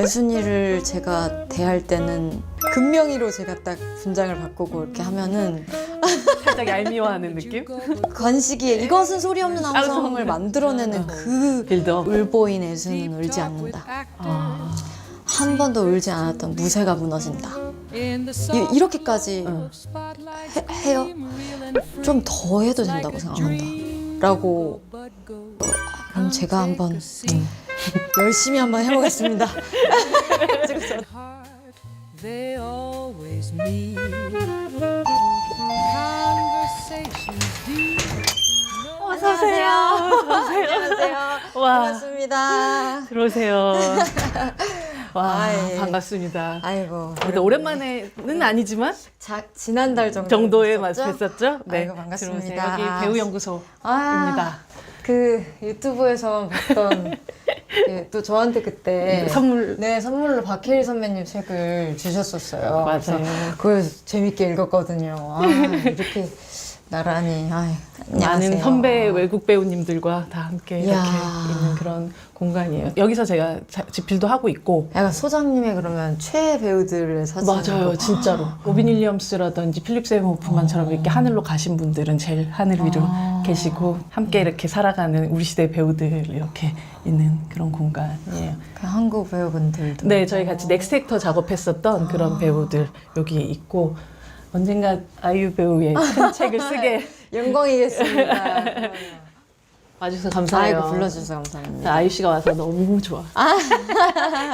애순이를 제가 대할 때는 금명이로 제가 딱 분장을 바꾸고 이렇게 하면은 살짝 얄미워하는 느낌? 관식이에 이것은 소리 없는 함성을 만들어내는 그 빌드업. 울보인 애순이는 울지 않는다. 한 번도 울지 않았던 무쇠가 무너진다. 이렇게까지 해요? 좀 더 해도 된다고 생각한다. 라고 그럼 제가 한번 열심히 한번 해보겠습니다. They always meet. Conversations deep. 안녕하세요. 안녕하세요. 와, 반갑습니다. 들어오세요. 와, 아이. 반갑습니다. 아이고. 근데 오랜만에는 아니지만 지난달 정도에 했었죠? 했었죠? 네, 아이고, 반갑습니다. 들어오세요. 여기 배우연구소입니다. 그 유튜브에서 봤던 또 저한테 그때 선물로 박해일 선배님 책을 주셨었어요. 맞아요. 그걸 재밌게 읽었거든요. 이렇게 나란히 많은 안녕하세요. 선배 외국 배우님들과 다 함께 이렇게 이야. 있는 그런 공간이에요. 여기서 제가 집필도 하고 있고. 약간 소장님의 그러면 최애 배우들을 사진. 맞아요, 진짜로. 로빈 윌리엄스라든지 필립 세이먼 호프만처럼 이렇게 하늘로 가신 분들은 제일 하늘 위로 계시고 함께 이렇게 살아가는 우리 시대 배우들 이렇게 있는 그런 공간이에요. 그 한국 배우분들도. 네, 저희 같이 넥스트 액터 작업했었던 그런 배우들 여기 있고 언젠가 아이유 배우의 큰 책을 쓰게 영광이겠습니다. 와주셔서 감사해요. 아이고 불러주셔서 감사합니다. 아이유 씨가 와서 너무 좋아.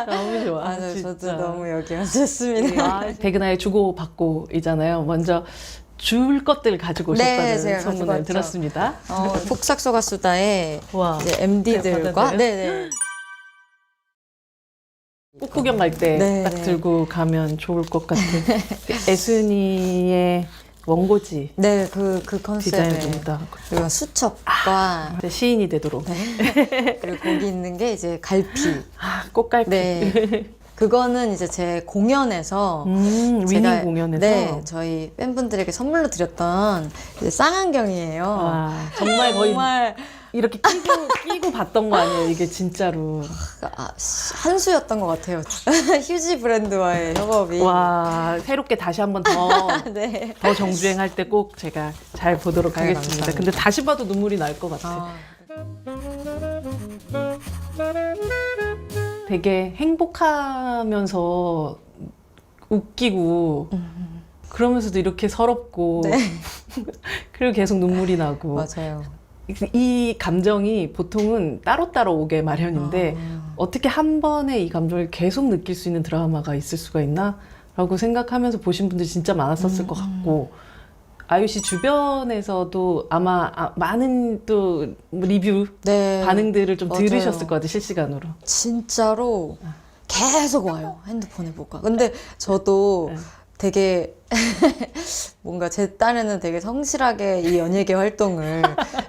너무 좋아. 맞아요. 진짜. 저도 너무 여기 왔었습니다. 아, 백은하의 주고받고 있잖아요. 먼저 줄 것들 가지고 네, 오셨다는 제가 가지고 소문을 왔죠. 들었습니다. 폭삭소가수다의 와, 이제 MD들과 받아들여요? 네네. 꽃 구경 갈 때 네, 딱 네. 들고 가면 좋을 것 같은 애순이의 원고지 네, 그 컨셉에 디자인입니다. 그리고 수첩과 이제 시인이 되도록. 그리고 거기 있는 게 이제 갈피. 아, 꽃갈피. 네. 그거는 이제 제 공연에서 위닝 공연에서. 네, 저희 팬분들에게 선물로 드렸던 이제 쌍안경이에요. 와, 정말 거의 정말 이렇게 끼고 봤던 거 아니에요? 이게 진짜로. 한 수였던 것 같아요. 휴지 브랜드와의 협업이. 와, 새롭게 다시 한번 더 네. 정주행할 때 꼭 제가 잘 보도록 아유, 하겠습니다. 감사합니다. 근데 다시 봐도 눈물이 날 것 같아. 되게 행복하면서 웃기고 그러면서도 이렇게 서럽고 네. 그리고 계속 눈물이 나고 맞아요. 이 감정이 보통은 따로따로 오게 마련인데 어떻게 한 번에 이 감정을 계속 느낄 수 있는 드라마가 있을 수가 있나? 라고 생각하면서 보신 분들이 진짜 많았었을 것 같고 아유 씨 주변에서도 아마 많은 또 리뷰 네. 반응들을 좀 맞아요. 들으셨을 것 같아요, 실시간으로. 진짜로 계속 와요. 핸드폰에 뭐가. 근데 저도 네. 되게 뭔가 제 딴에는 되게 성실하게 이 연예계 활동을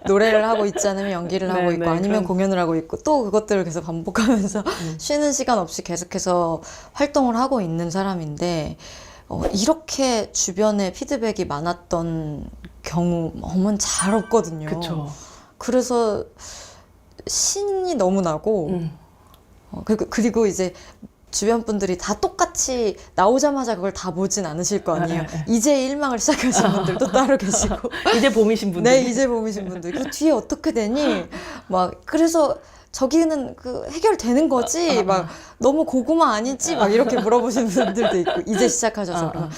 노래를 하고 있지 않으면 연기를 하고 네, 있고 네, 아니면 그럼. 공연을 하고 있고 또 그것들을 계속 반복하면서 쉬는 시간 없이 계속해서 활동을 하고 있는 사람인데 이렇게 주변에 피드백이 많았던 경험은 잘 없거든요. 그쵸. 그래서 신이 너무 나고 그리고 이제 주변 분들이 다 똑같이 나오자마자 그걸 다 보진 않으실 거 아니에요. 이제 일망을 시작하신 분들도 따로 계시고. 이제 봄이신 분들. 네, 이제 봄이신 분들. 그 뒤에 어떻게 되니? 막 그래서 저기는 그 해결되는 거지? 막 너무 고구마 아니지? 막 이렇게 물어보시는 분들도 있고 이제 시작하셔서 그러면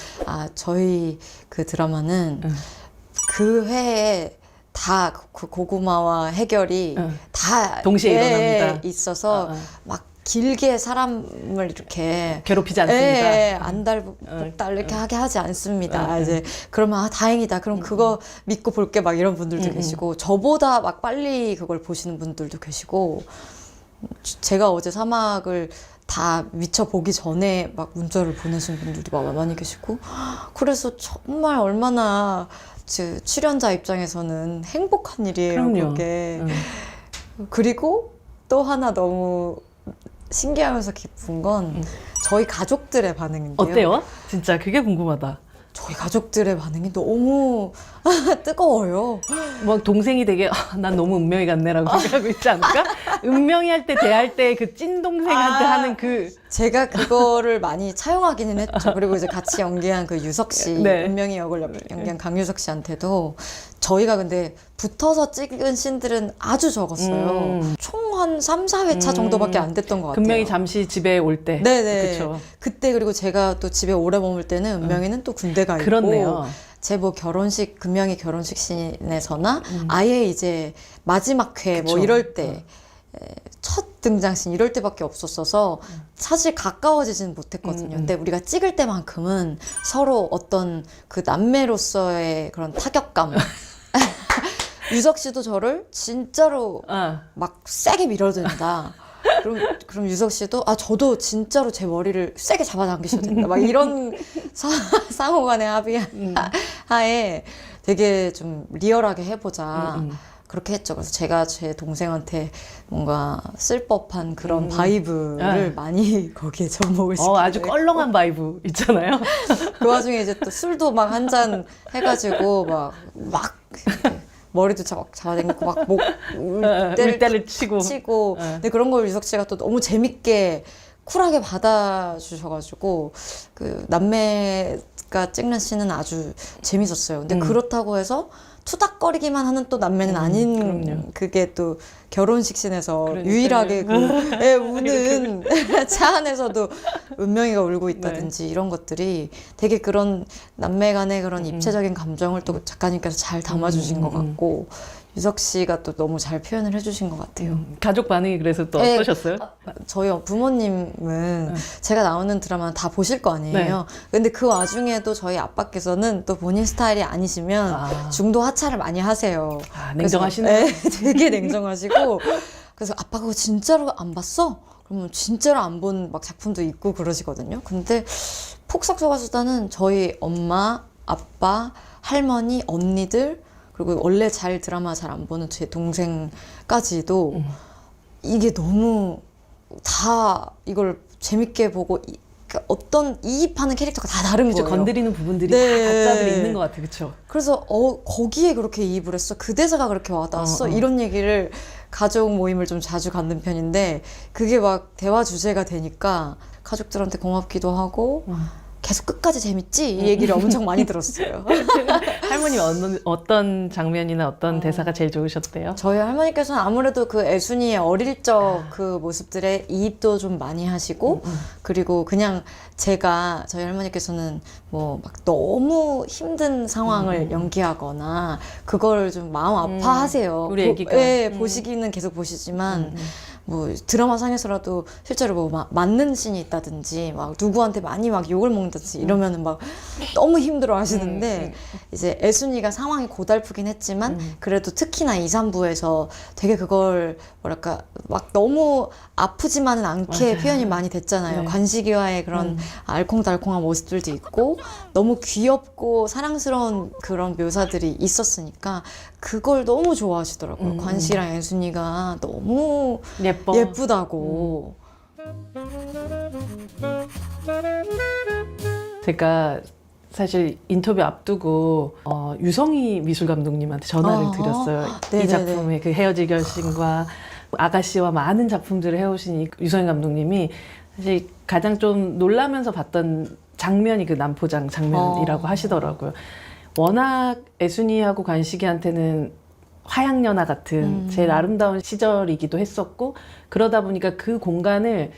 저희 그 드라마는 그 회에 다 그 고구마와 해결이 다 동시에 일어납니다. 있어서 막 길게 사람을 이렇게 괴롭히지 않습니다. 안달복달 이렇게 하게 하지 않습니다. 이제 그러면 다행이다. 그럼 그거 믿고 볼게 막 이런 분들도 계시고 저보다 막 빨리 그걸 보시는 분들도 계시고 제가 어제 사막을 다 미처 보기 전에 막 문자를 보내신 분들도 많이 계시고 그래서 정말 얼마나 출연자 입장에서는 행복한 일이에요. 그럼요. 그게. 그리고 또 하나 너무 신기하면서 기쁜 건 저희 가족들의 반응인데요. 어때요? 진짜 그게 궁금하다. 저희 가족들의 반응이 너무 뜨거워요. 막 동생이 되게 난 너무 운명이 같네라고 생각하고 있지 않을까? 은명이 할 때 대할 때 그 찐동생한테 아. 하는 그 제가 그거를 많이 차용하기는 했죠. 그리고 이제 같이 연기한 그 유석 씨, 네. 은명이 역을 연기한 강유석 씨한테도 저희가 근데 붙어서 찍은 씬들은 아주 적었어요. 총 한 3, 4회차 정도밖에 안 됐던 것 같아요. 금명이 잠시 집에 올 때. 네네. 그쵸. 그때 그리고 제가 또 집에 오래 머물 때는 은명이는 또 군대가 있고 그렇네요. 제 뭐 결혼식 금명이 결혼식 씬에서나 아예 이제 마지막 회 뭐 그쵸. 이럴 때 첫 등장씬 이럴 때밖에 없었어서 사실 가까워지진 못했거든요. 근데 우리가 찍을 때만큼은 서로 어떤 그 남매로서의 그런 타격감 유석 씨도 저를 진짜로 막 세게 밀어댄다. 그럼 유석 씨도 저도 진짜로 제 머리를 세게 잡아당기셔도 된다. 막 이런 상호간의 합의 하에 되게 좀 리얼하게 해보자. 그렇게 했죠. 그래서 제가 제 동생한테 뭔가 쓸 법한 그런 바이브를 많이 거기에 접목을 시키고 아주 껄렁한 바이브 있잖아요. 그 와중에 이제 또 술도 막 한 잔 해가지고 막 머리도 잡아당기고 막 목 물때를 치고. 근데 그런 걸 유석 씨가 또 너무 재밌게 쿨하게 받아주셔가지고 그 남매가 찍는 씬은 아주 재밌었어요. 근데 그렇다고 해서 투닥거리기만 하는 또 남매는 아닌 그럼요. 그게 또 결혼식 씬에서 그러니까요. 유일하게 그 애 우는 차 안에서도 은명이가 울고 있다든지 이런 것들이 되게 그런 남매 간의 그런 입체적인 감정을 또 작가님께서 잘 담아주신 것 같고 유석 씨가 또 너무 잘 표현을 해주신 것 같아요. 가족 반응이 그래서 또 네. 어떠셨어요? 저희 부모님은 제가 나오는 드라마는 다 보실 거 아니에요. 근데 그 와중에도 저희 아빠께서는 또 본인 스타일이 아니시면 중도 하차를 많이 하세요. 냉정하시네요. 그래서, 되게 냉정하시고 그래서 아빠 그거 진짜로 안 봤어? 그러면 진짜로 안 본 막 작품도 있고 그러시거든요. 근데 폭삭소가수다는 저희 엄마, 아빠, 할머니, 언니들 그리고 원래 드라마 잘 안 보는 제 동생까지도 이게 너무 다 이걸 재밌게 보고 그러니까 어떤 이입하는 캐릭터가 다 다른 그쵸, 거예요. 건드리는 부분들이 네. 다 각자들이 있는 것 같아요. 그렇죠. 그래서 거기에 그렇게 이입을 했어. 그 대사가 그렇게 와닿았어. 이런 얘기를 가족 모임을 좀 자주 갖는 편인데 그게 막 대화 주제가 되니까 가족들한테 고맙기도 하고 계속 끝까지 재밌지? 이 얘기를 엄청 많이 들었어요. 할머니 어떤 장면이나 어떤 대사가 제일 좋으셨대요? 저희 할머니께서는 아무래도 그 애순이의 어릴 적 그 모습들에 이입도 좀 많이 하시고 그리고 그냥 저희 할머니께서는 뭐 막 너무 힘든 상황을 연기하거나 그걸 좀 마음 아파하세요. 우리 애기가. 보시기는 계속 보시지만 뭐 드라마 상에서라도 실제로 뭐 맞는 씬이 있다든지 막 누구한테 많이 막 욕을 먹는다든지 이러면은 막 너무 힘들어 하시는데 이제 애순이가 상황이 고달프긴 했지만 그래도 특히나 2, 3부에서 되게 그걸 뭐랄까 막 너무 아프지만은 않게 맞아요. 표현이 많이 됐잖아요. 네. 관식이와의 그런 알콩달콩한 모습들도 있고 너무 귀엽고 사랑스러운 그런 묘사들이 있었으니까 그걸 너무 좋아하시더라고요. 관식이랑 애순이가 너무 예쁘다고. 제가 사실 인터뷰 앞두고 유성희 미술 감독님한테 전화를 드렸어요. 네네네. 이 작품의 그 헤어질 결심과 아가씨와 많은 작품들을 해오신 이 유성희 감독님이 사실 가장 좀 놀라면서 봤던 장면이 그 남포장 장면이라고 하시더라고요. 워낙 애순이하고 관식이한테는 화양연화 같은 제일 아름다운 시절이기도 했었고 그러다 보니까 그 공간을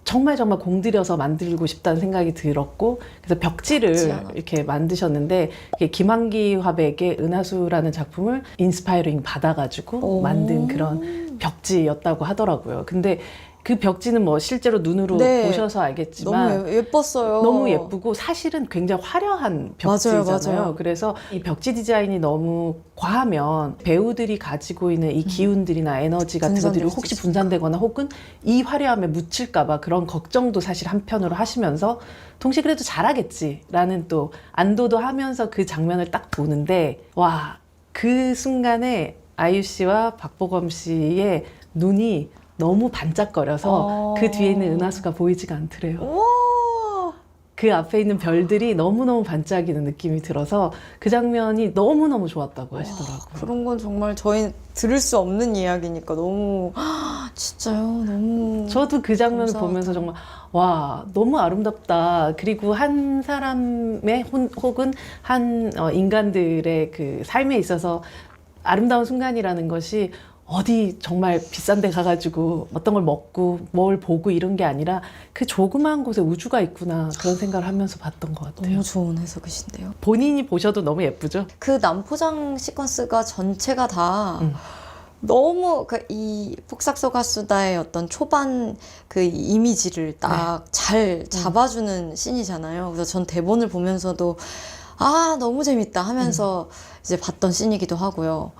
정말 공들여서 만들고 싶다는 생각이 들었고 그래서 벽지를 이렇게 만드셨는데 이게 김한기 화백의 은하수라는 작품을 인스파이링 받아가지고 만든 그런 벽지였다고 하더라고요. 근데 그 벽지는 뭐 실제로 눈으로 보셔서 알겠지만 너무 예뻤어요. 너무 예쁘고 사실은 굉장히 화려한 벽지잖아요. 맞아요. 그래서 이 벽지 디자인이 너무 과하면 배우들이 가지고 있는 이 기운들이나 에너지 같은 것들이 혹시 분산되거나 혹은 이 화려함에 묻힐까봐 그런 걱정도 사실 한편으로 하시면서 동시에 그래도 잘하겠지라는 또 안도도 하면서 그 장면을 딱 보는데 와, 그 순간에 아이유 씨와 박보검 씨의 눈이 너무 반짝거려서 그 뒤에 있는 은하수가 보이지가 않더래요. 그 앞에 있는 별들이 너무너무 반짝이는 느낌이 들어서 그 장면이 너무너무 좋았다고 하시더라고요. 그런 건 정말 저희 들을 수 없는 이야기니까 너무 진짜요? 너무 저도 그 장면을 감사하다. 보면서 정말 와 너무 아름답다. 그리고 한 사람의 혹은 한 인간들의 그 삶에 있어서 아름다운 순간이라는 것이 어디 정말 비싼 데 가가지고 어떤 걸 먹고 뭘 보고 이런 게 아니라 그 조그마한 곳에 우주가 있구나 그런 생각을 하면서 봤던 것 같아요. 너무 좋은 해석이신데요. 본인이 보셔도 너무 예쁘죠? 그 남포장 시퀀스가 전체가 다 음. 너무 이 폭삭소 가수다의 어떤 초반 그 이미지를 딱 잘 잡아주는 씬이잖아요. 그래서 전 대본을 보면서도 아 너무 재밌다 하면서 이제 봤던 씬이기도 하고요.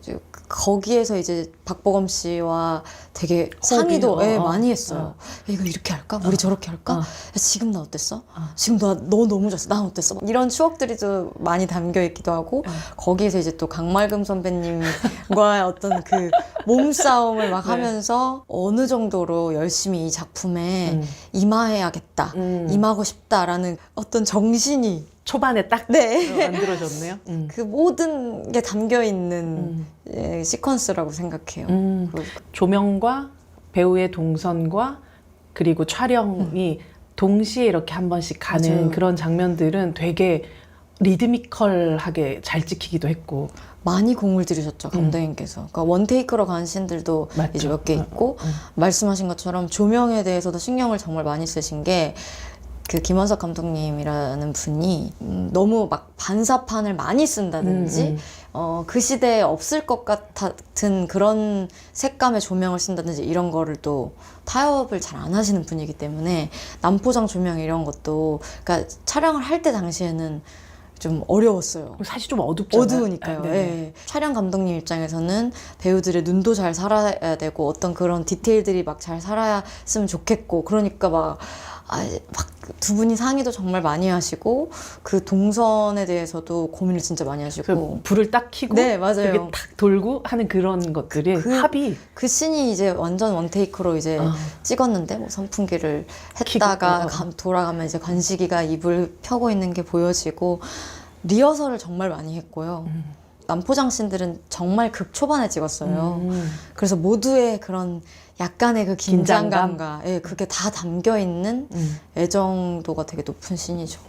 이제 거기에서 이제 박보검 씨와 되게 상의도 많이 했어요. 야, 이거 이렇게 할까? 우리 저렇게 할까? 야, 지금 나 어땠어? 지금 너 너무 좋았어. 난 어땠어? 막 이런 추억들이 좀 많이 담겨 있기도 하고 거기에서 이제 또 강말금 선배님과의 어떤 그 몸싸움을 막 네. 하면서 어느 정도로 열심히 이 작품에 임하해야겠다, 임하고 싶다라는 어떤 정신이 초반에 딱 네. 만들어졌네요. 그 모든 게 담겨 있는 시퀀스라고 생각해요. 그- 조명과 배우의 동선과 그리고 촬영이 동시에 이렇게 한 번씩 가는 맞아요. 그런 장면들은 되게 리드미컬하게 잘 찍히기도 했고 많이 공을 들이셨죠 감독님께서. 그러니까 원테이크로 간 씬들도 맞죠. 이제 몇 개 있고 말씀하신 것처럼 조명에 대해서도 신경을 정말 많이 쓰신 게. 그 김원석 감독님이라는 분이 너무 막 반사판을 많이 쓴다든지 그 시대에 없을 것 같은 그런 색감의 조명을 쓴다든지 이런 거를 또 타협을 잘 안 하시는 분이기 때문에 남포장 조명 이런 것도 그러니까 촬영을 할 때 당시에는 좀 어려웠어요. 사실 좀 어둡잖아요. 어두우니까요. 네네. 예. 촬영 감독님 입장에서는 배우들의 눈도 잘 살아야 되고 어떤 그런 디테일들이 막 잘 살아야으면 좋겠고 그러니까 막 두 분이 상의도 정말 많이 하시고 그 동선에 대해서도 고민을 진짜 많이 하시고 그래서 불을 딱 켜고 네, 맞아요. 이렇게 탁 돌고 하는 그런 것들이 합이 그 씬이 이제 완전 원테이크로 이제 찍었는데 뭐 선풍기를 했다가 돌아가면 이제 관식이가 입을 펴고 있는 게 보여지고 리허설을 정말 많이 했고요. 남포장 씬들은 정말 극 초반에 찍었어요. 그래서 모두의 그런 약간의 그 긴장감과 예, 그게 다 담겨 있는 애정도가 되게 높은 씬이죠.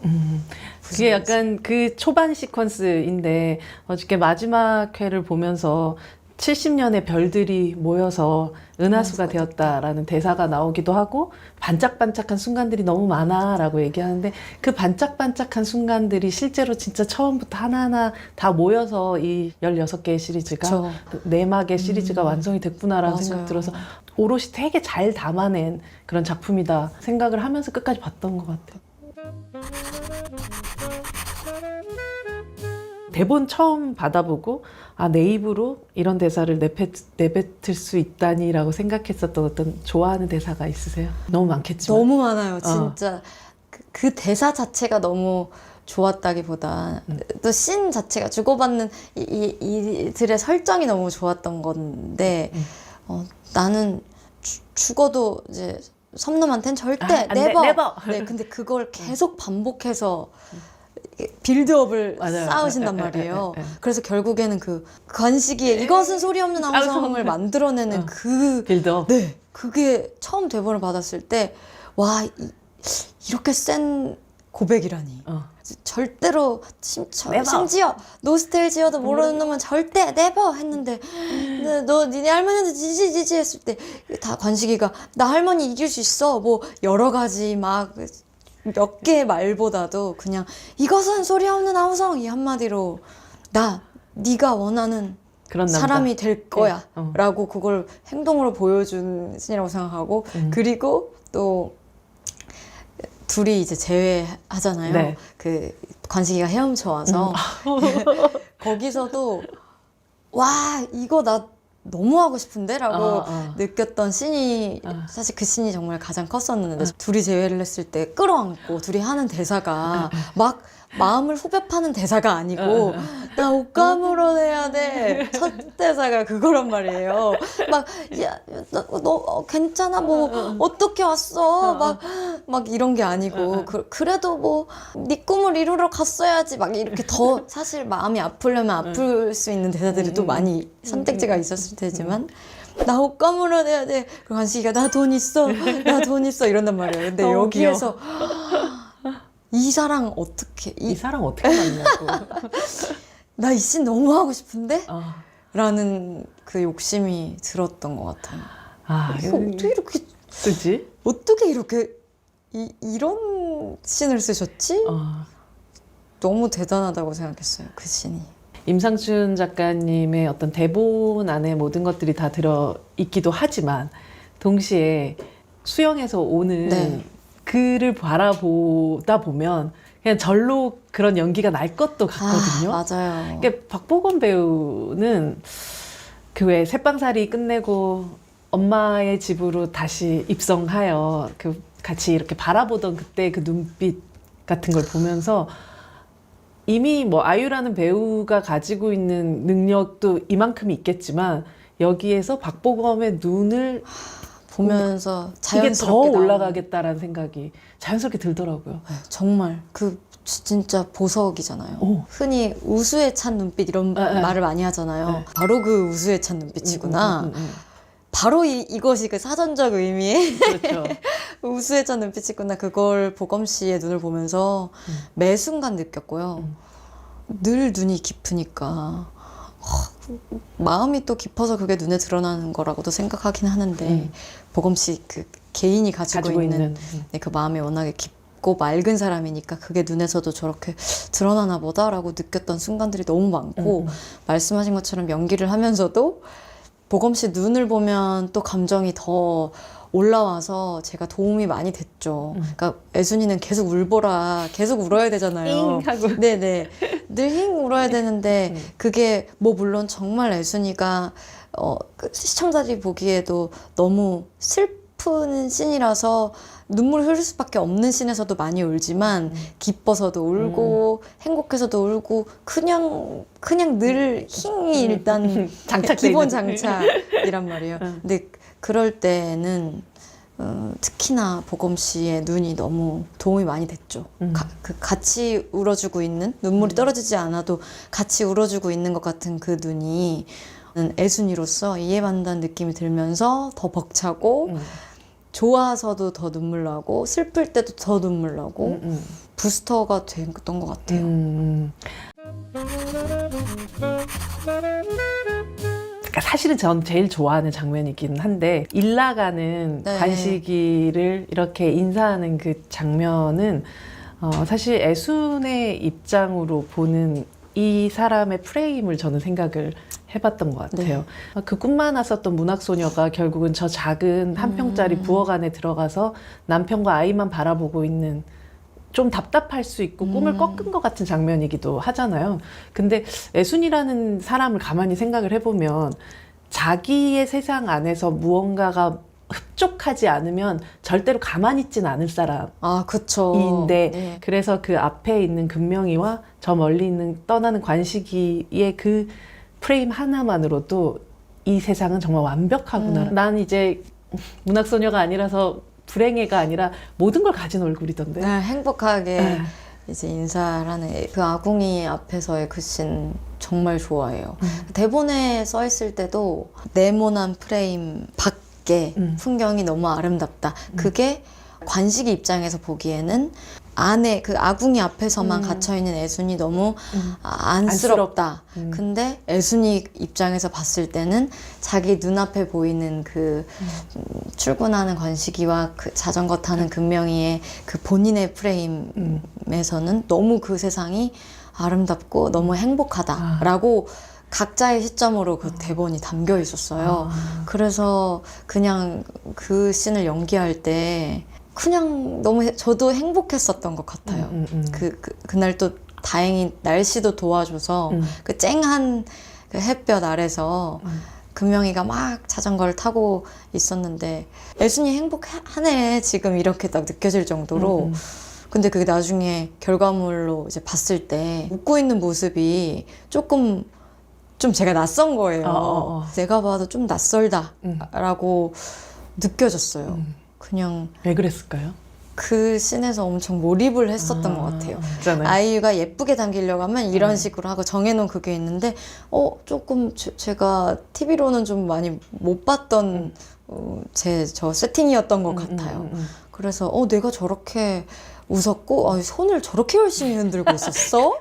그게 약간 그 초반 시퀀스인데 어저께 마지막 회를 보면서 70년의 별들이 모여서 은하수가 되었다라는 대사가 나오기도 하고 반짝반짝한 순간들이 너무 많아라고 얘기하는데 그 반짝반짝한 순간들이 실제로 진짜 처음부터 하나하나 다 모여서 이 16개의 시리즈가 그쵸. 내막의 시리즈가 완성이 됐구나라는 맞아요. 생각 들어서 오롯이 되게 잘 담아낸 그런 작품이다 생각을 하면서 끝까지 봤던 것 같아요. 대본 처음 받아보고 내 입으로 이런 대사를 내뱉을 수 있다니라고 생각했었던 어떤 좋아하는 대사가 있으세요? 너무 많겠지만 너무 많아요. 진짜 그 대사 자체가 너무 좋았다기보다 또 씬 자체가 주고받는 이들의 설정이 너무 좋았던 건데 나는 죽어도 이제 섬놈한텐 절대 안 돼, 네버. never. 네, 근데 그걸 계속 반복해서 빌드업을 맞아요. 쌓으신단 말이에요. 그래서 결국에는 그 관식이의 이것은 소리 없는 아우성을 만들어내는 그 빌드업. 네, 그게 처음 대본을 받았을 때 와 이렇게 센 고백이라니. 절대로 심지어 노스텔지어도 모르는 놈은 절대 네버 했는데 너 니네 할머니한테 지지 했을 때 다 관식이가 나 할머니 이길 수 있어 뭐 여러 가지 막 몇 개의 말보다도 그냥 이것은 소리 없는 아우성 이 한마디로 네가 원하는 그런 남자. 사람이 될 거야 네. 라고 그걸 행동으로 보여준 신이라고 생각하고 그리고 또 둘이 이제 재회하잖아요. 네. 그 관식이가 헤엄쳐 와서 거기서도 와 이거 나 너무 하고 싶은데라고 느꼈던 씬이 사실 그 씬이 정말 가장 컸었는데 둘이 재회를 했을 때 끌어안고 둘이 하는 대사가 막 마음을 후벼 파는 대사가 아니고 나 옷감으로 해야 돼 첫 대사가 그거란 말이에요. 막 야 너 괜찮아 뭐 어떻게 왔어 막 이런 게 아니고 그래도 뭐 네 꿈을 이루러 갔어야지 막 이렇게 더 사실 마음이 아프려면 아플 수 있는 대사들이 또 많이 선택지가 있었을 테지만 나 옷 까물어내야 돼. 그리고 관식이가 나 돈 있어. 나 돈 있어. 이런단 말이에요. 근데 너무 여기에서 이 사랑 어떻게 이 사랑 어떻게 만나고? 나 이 씬 너무 하고 싶은데? 아, 라는 그 욕심이 들었던 것 같아요. 이거 어떻게 이렇게 이런 씬을 쓰셨지? 너무 대단하다고 생각했어요. 그 씬이. 임상춘 작가님의 어떤 대본 안에 모든 것들이 다 들어 있기도 하지만 동시에 수영에서 오는 네. 그를 바라보다 보면 그냥 절로 그런 연기가 날 것도 같거든요. 맞아요. 그러니까 박보검 배우는 그 외 새빵살이 끝내고 엄마의 집으로 다시 입성하여 그 같이 이렇게 바라보던 그때 그 눈빛 같은 걸 보면서 이미 뭐 아유라는 배우가 가지고 있는 능력도 이만큼이 있겠지만 여기에서 박보검의 눈을 보면서 이게 더 자연스럽게 나오는. 올라가겠다라는 생각이 자연스럽게 들더라고요. 네, 정말 그 진짜 보석이잖아요. 오. 흔히 우수에 찬 눈빛 이런 네. 말을 많이 하잖아요. 네. 바로 그 우수에 찬 눈빛이구나. 바로 이것이 그 사전적 의미의 그렇죠. 우수에 찬 눈빛이구나. 그걸 보검 씨의 눈을 보면서 매 순간 느꼈고요. 늘 눈이 깊으니까 마음이 또 깊어서 그게 눈에 드러나는 거라고도 생각하긴 하는데 보검 씨 그 개인이 가지고 있는 네, 그 마음이 워낙에 깊고 맑은 사람이니까 그게 눈에서도 저렇게 드러나나 보다라고 느꼈던 순간들이 너무 많고 말씀하신 것처럼 연기를 하면서도 보검 씨 눈을 보면 또 감정이 더 올라와서 제가 도움이 많이 됐죠. 그러니까 애순이는 계속 울보라 계속 울어야 되잖아요. 잉 하고. 네네. 늘 힝 울어야 되는데 그게 뭐 물론 정말 애순이가 그 시청자들이 보기에도 너무 슬픈 씬이라서 눈물 흘릴 수밖에 없는 씬에서도 많이 울지만 기뻐서도 울고 행복해서도 울고 그냥 늘 힝이 일단 장착돼 기본 있는. 장착이란 말이에요. 근데 그럴 때는 특히나 보검 씨의 눈이 너무 도움이 많이 됐죠. 같이 울어주고 있는 눈물이 떨어지지 않아도 같이 울어주고 있는 것 같은 그 눈이 애순이로서 이해받는다는 느낌이 들면서 더 벅차고 좋아서도 더 눈물 나고 슬플 때도 더 눈물 나고 부스터가 됐던 것 같아요. 그러니까 사실은 전 제일 좋아하는 장면이긴 한데 일 나가는 네. 관식이를 이렇게 인사하는 그 장면은 사실 애순의 입장으로 보는 이 사람의 프레임을 저는 생각을 해봤던 것 같아요. 그 꿈만 왔었던 문학소녀가 결국은 저 작은 한 평짜리 부엌 안에 들어가서 남편과 아이만 바라보고 있는 좀 답답할 수 있고 꿈을 꺾은 것 같은 장면이기도 하잖아요. 근데 애순이라는 사람을 가만히 생각을 해보면 자기의 세상 안에서 무언가가 흡족하지 않으면 절대로 가만히 있진 않을 사람인데 아, 그쵸. 네. 그래서 그 앞에 있는 금명이와 저 멀리 있는 떠나는 관식이의 그 프레임 하나만으로도 이 세상은 정말 완벽하구나. 난 이제 문학소녀가 아니라서 불행해가 아니라 모든 걸 가진 얼굴이던데. 네, 행복하게 이제 인사를 하는 그 아궁이 앞에서의 그 씬 정말 좋아해요. 대본에 써 있을 때도 네모난 프레임 밖에 풍경이 너무 아름답다. 그게 관식이 입장에서 보기에는 안에 그 아궁이 앞에서만 갇혀있는 애순이 너무 안쓰럽다. 근데 애순이 입장에서 봤을 때는 자기 눈앞에 보이는 그 출근하는 관식이와 그 자전거 타는 금명이의 그 본인의 프레임에서는 너무 그 세상이 아름답고 너무 행복하다라고 각자의 시점으로 그 대본이 담겨 있었어요. 그래서 그냥 그 씬을 연기할 때 그냥 너무 저도 행복했었던 것 같아요. 그날 또 다행히 날씨도 도와줘서 그 쨍한 그 햇볕 아래서 금명이가 막 자전거를 타고 있었는데 애순이 행복하네 지금 이렇게 딱 느껴질 정도로 근데 그게 나중에 결과물로 이제 봤을 때 웃고 있는 모습이 조금 좀 제가 낯선 거예요. 내가 봐도 좀 낯설다라고 느껴졌어요. 그냥 왜 그랬을까요? 그 씬에서 엄청 몰입을 했었던 것 같아요. 있잖아요. 아이유가 예쁘게 담기려고 하면 이런 식으로 하고 정해놓은 그게 있는데 조금 제가 TV로는 좀 많이 못 봤던 저 세팅이었던 것 같아요. 그래서 내가 저렇게 웃었고 손을 저렇게 열심히 흔들고 있었어?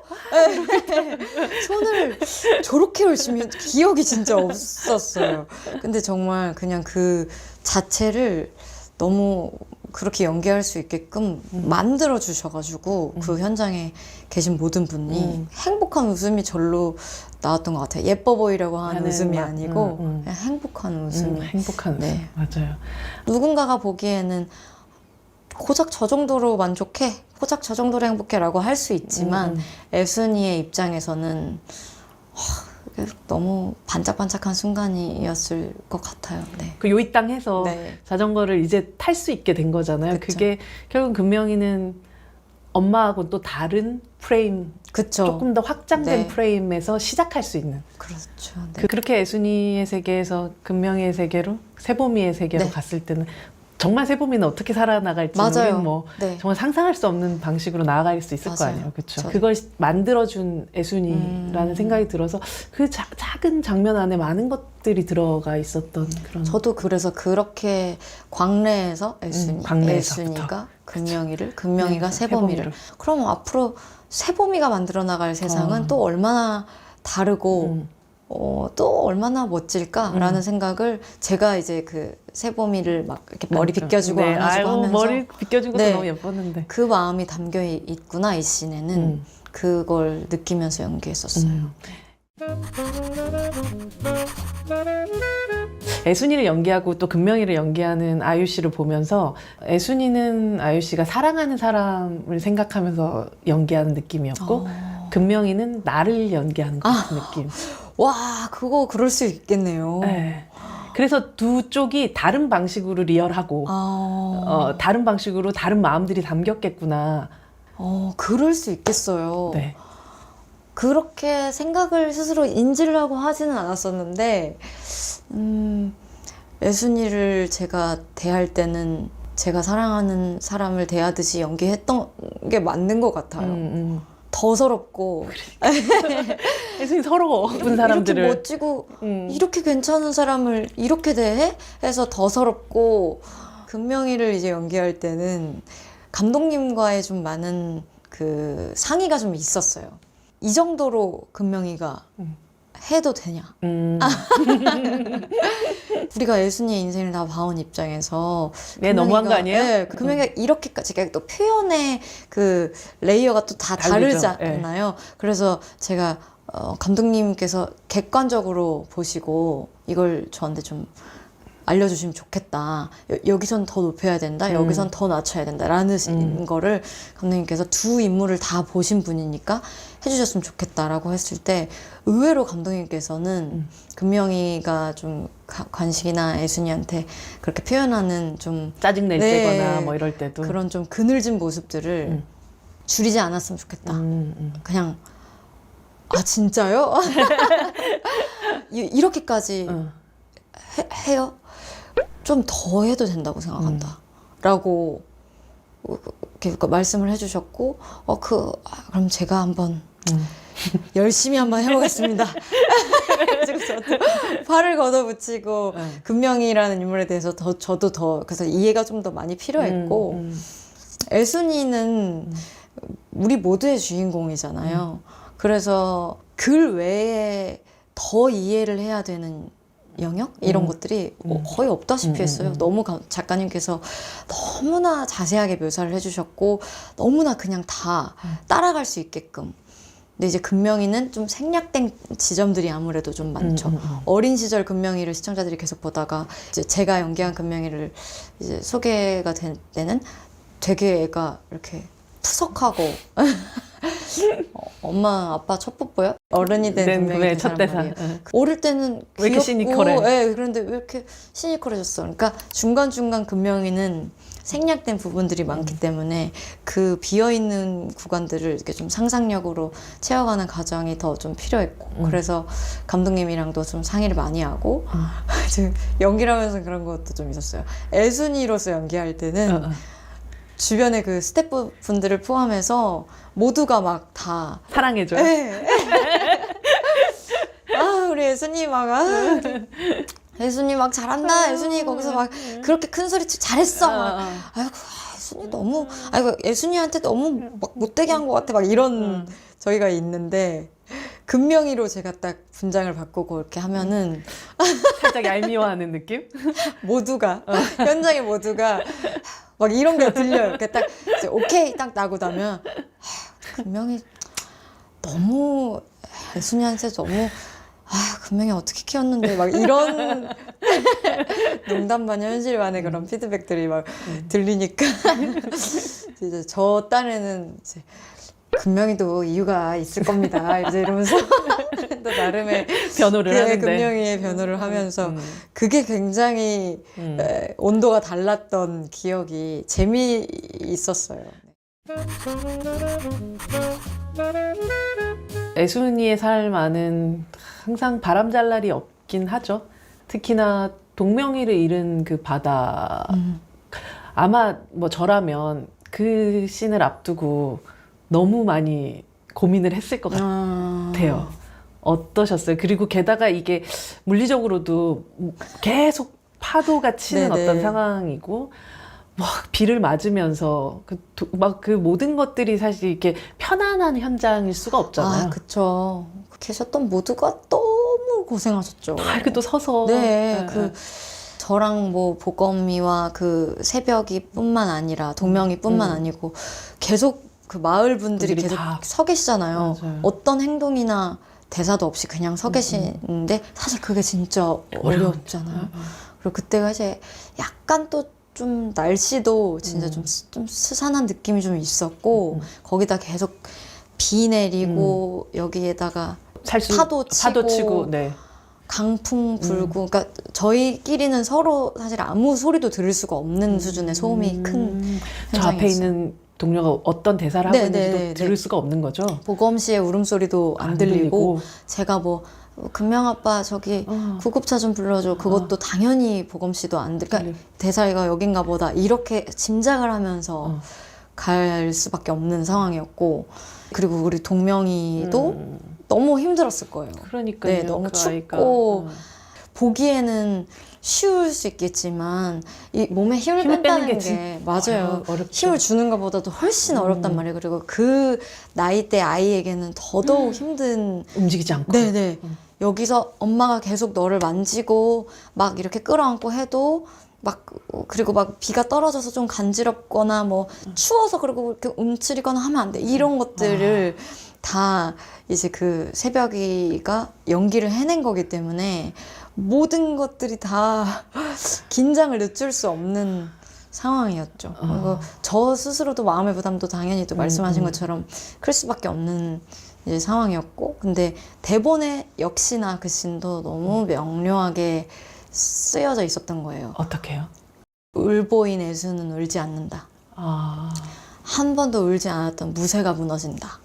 손을 저렇게 열심히 기억이 진짜 없었어요. 근데 정말 그냥 그 자체를 너무 그렇게 연기할 수 있게끔 만들어 주셔가지고 그 현장에 계신 모든 분이 행복한 웃음이 절로 나왔던 것 같아요. 예뻐 보이려고 하는 웃음이 아니고 그냥 행복한 웃음이. 행복한 웃음. 네. 맞아요. 누군가가 보기에는 고작 저 정도로 만족해? 고작 저 정도로 행복해라고 할 수 있지만 애순이의 입장에서는 너무 반짝반짝한 순간이었을 것 같아요. 네. 그 요이 땅에서 네. 자전거를 이제 탈 수 있게 된 거잖아요. 그쵸. 그게 결국 금명이는 엄마하고 또 다른 프레임, 그쵸. 조금 더 확장된 네. 프레임에서 시작할 수 있는. 그렇죠. 네. 그렇게 애순이의 세계에서 금명이의 세계로, 세봄이의 세계로 네. 갔을 때는 정말 세봄이는 어떻게 살아나갈지 맞아요. 우리는 뭐 네. 정말 상상할 수 없는 방식으로 나아갈 수 있을 거 맞아요. 아니에요. 그렇죠. 저도. 그걸 만들어준 애순이라는 생각이 들어서 그 작은 장면 안에 많은 것들이 들어가 있었던 그런. 저도 그래서 그렇게 광래에서 광래에서부터. 애순이가 금명이가 세봄이를. 그럼 앞으로 세봄이가 만들어 나갈 세상은 또 얼마나 다르고 또 얼마나 멋질까라는 생각을 제가 이제 그 세봄이를 막 이렇게 머리 빗겨주고 네. 안아주고 아이고, 하면서 머리 빗겨준 것도 네. 너무 예뻤는데. 그 마음이 담겨 있구나 이 씬에는 그걸 느끼면서 연기했었어요. 애순이를 연기하고 또 금명이를 연기하는 아유 씨를 보면서 애순이는 아유 씨가 사랑하는 사람을 생각하면서 연기하는 느낌이었고 금명이는 나를 연기하는 것 같은 느낌. 와 그거 그럴 수 있겠네요. 네. 그래서 두 쪽이 다른 방식으로 리얼하고 다른 방식으로 다른 마음들이 담겼겠구나. 그럴 수 있겠어요. 네. 그렇게 생각을 스스로 인지를 하고 하지는 않았었는데 애순이를 제가 대할 때는 제가 사랑하는 사람을 대하듯이 연기했던 게 맞는 것 같아요. 더 서럽고 애순이 서러워. 예쁜 사람들을. 이렇게 멋지고 이렇게 괜찮은 사람을 이렇게 대해? 해서 더 서럽고 금명이를 이제 연기할 때는 감독님과의 좀 많은 그 상의가 좀 있었어요. 이 정도로 금명이가 해도 되냐? 우리가 애순이의 인생을 다 봐온 입장에서 네, 너무한 거 아니에요? 네, 금명이가 이렇게까지 또 표현의 그 레이어가 또 다 다르죠. 다르잖아요. 그래서 제가 감독님께서 객관적으로 보시고 이걸 저한테 좀 알려주시면 좋겠다. 여기선 더 높여야 된다. 여기선 더 낮춰야 된다. 라는 거를 감독님께서 두 인물을 다 보신 분이니까 해주셨으면 좋겠다라고 했을 때 의외로 감독님께서는 금명이가 좀 관식이나 애순이한테 그렇게 표현하는 좀 짜증낼 네, 때거나 뭐 이럴 때도 그런 좀 그늘진 모습들을 줄이지 않았으면 좋겠다. 그냥 진짜요? 이렇게까지 해요? 좀 더 해도 된다고 생각한다. 라고 이렇게 말씀을 해주셨고, 그럼 제가 한번 열심히 한번 해보겠습니다. 그래서 저도 팔을 걷어붙이고, 금명이라는 인물에 대해서 저도 더, 그래서 이해가 좀 더 많이 필요했고, 애순이는 우리 모두의 주인공이잖아요. 그래서 글 외에 더 이해를 해야 되는 영역? 이런 것들이 거의 없다시피 했어요. 너무 작가님께서 너무나 자세하게 묘사를 해주셨고 너무나 그냥 다 따라갈 수 있게끔. 근데 이제 금명이는 좀 생략된 지점들이 아무래도 좀 많죠. 어린 시절 금명이를 시청자들이 계속 보다가 이제 제가 연기한 금명이를 이제 소개가 된 때는 되게 애가 이렇게 푸석하고 엄마 아빠 첫 뽀뽀요? 어른이 된 금명이 첫 대사. 어릴 때는 왜 이렇게 귀엽고, 시니컬해? 네, 그런데 왜 이렇게 시니컬해졌어? 그러니까 중간중간 금명이는 생략된 부분들이 많기 때문에 그 비어있는 구간들을 이렇게 좀 상상력으로 채워가는 과정이 더 좀 필요했고 그래서 감독님이랑도 좀 상의를 많이 하고 지금 연기를 하면서 그런 것도 좀 있었어요. 애순이로서 연기할 때는 주변에 그 스태프분들을 포함해서 모두가 막 다 사랑해줘요. 네. 아 우리 예수님 막 예수님 막 잘한다. 예수님 거기서 막 그렇게 큰 소리 잘했어. 막, 아이고 예수님 너무 아이고 예수님한테 너무 막 못되게 한 것 같아. 막 이런 저희가 있는데 금명이로 제가 딱 분장을 바꾸고 이렇게 하면은 살짝 얄미워하는 느낌? 모두가 현장에 모두가 막 이런 게 들려요. 이렇게 딱 이제 오케이 딱 나고 나면 금명이 너무 예수님한테 너무 금명이 어떻게 키웠는데 막 이런 농담 반 현실 반의 그런 피드백들이 막 들리니까 이제 저 딴에는 이제 금명이도 이유가 있을 겁니다. 이제 이러면서 또 나름의 변호를 하는데. 금명이의 변호를 하면서 그게 굉장히 온도가 달랐던 기억이 재미있었어요. 애순이의 삶안은 항상 바람잘 날이 없긴 하죠. 특히나 동명이를 잃은 그 바다. 아마 뭐 저라면 그 씬을 앞두고 너무 많이 고민을 했을 것 같아요. 어떠셨어요? 그리고 게다가 이게 물리적으로도 계속 파도가 치는 네네. 어떤 상황이고 막 비를 맞으면서 막 그 모든 것들이 사실 이렇게 편안한 현장일 수가 없잖아요. 아, 그쵸. 계셨던 모두가 너무 고생하셨죠. 이렇게 또 서서 네, 저랑 뭐 보검이와 그 새벽이 뿐만 아니라 동명이 뿐만 아니고 계속 그 마을 분들이 계속 다. 서 계시잖아요. 맞아요. 어떤 행동이나 대사도 없이 그냥 서 계시는데 사실 그게 진짜 어렵잖아요. 그리고 그때가 이제 약간 또 좀 날씨도 진짜 좀 스산한 느낌이 좀 있었고 거기다 계속 비 내리고 여기에다가 파도 치고 네. 강풍 불고 그러니까 저희끼리는 서로 사실 아무 소리도 들을 수가 없는 수준의 소음이 큰 저 앞에 현장이었어요. 있는 동료가 어떤 대사를 하고 네, 있는지도 네, 네, 들을 네. 수가 없는 거죠. 보검 씨의 울음소리도 안 들리고 제가 뭐 금명 아빠 저기 구급차 좀 불러줘 그것도 당연히 보검 씨도 안 그러니까 대사가 여긴가 보다 이렇게 짐작을 하면서 갈 수밖에 없는 상황이었고 그리고 우리 동명이도 너무 힘들었을 거예요. 그러니까요. 네, 너무 그 아이가. 춥고 보기에는 쉬울 수 있겠지만 이 몸에 힘을 뺀다는 게 맞아요. 어렵죠. 힘을 주는 것보다도 훨씬 어렵단 말이에요. 그리고 그 나이대 아이에게는 더더욱 힘든 움직이지 않고. 네네. 여기서 엄마가 계속 너를 만지고 막 이렇게 끌어안고 해도 막 그리고 막 비가 떨어져서 좀 간지럽거나 뭐 추워서 그리고 이렇게 움츠리거나 하면 안 돼. 이런 것들을 다 이제 그 새벽이가 연기를 해낸 거기 때문에 모든 것들이 다 긴장을 늦출 수 없는 상황이었죠. 그리고 저 스스로도 마음의 부담도 당연히 또 말씀하신 것처럼 클 수밖에 없는 이제 상황이었고 근데 대본에 역시나 그 씬도 너무 명료하게 쓰여져 있었던 거예요. 어떻게요? 울보인 애수는 울지 않는다. 한 번도 울지 않았던 무쇠가 무너진다.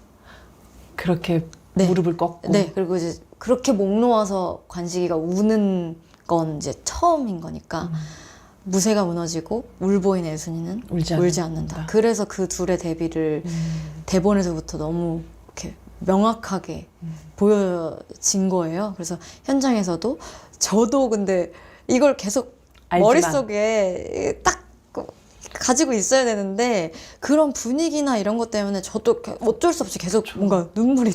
그렇게 네. 무릎을 꺾고. 네, 그리고 이제 그렇게 목 놓아서 관식이가 우는 건 이제 처음인 거니까 무쇠가 무너지고 울보인 애순이는 울지 않는다. 그래서 그 둘의 데뷔를 대본에서부터 너무 이렇게 명확하게 보여진 거예요. 그래서 현장에서도 저도 근데 이걸 계속 알지만. 머릿속에 딱 가지고 있어야 되는데 그런 분위기나 이런 것 때문에 저도 어쩔 수 없이 계속 뭔가 눈물이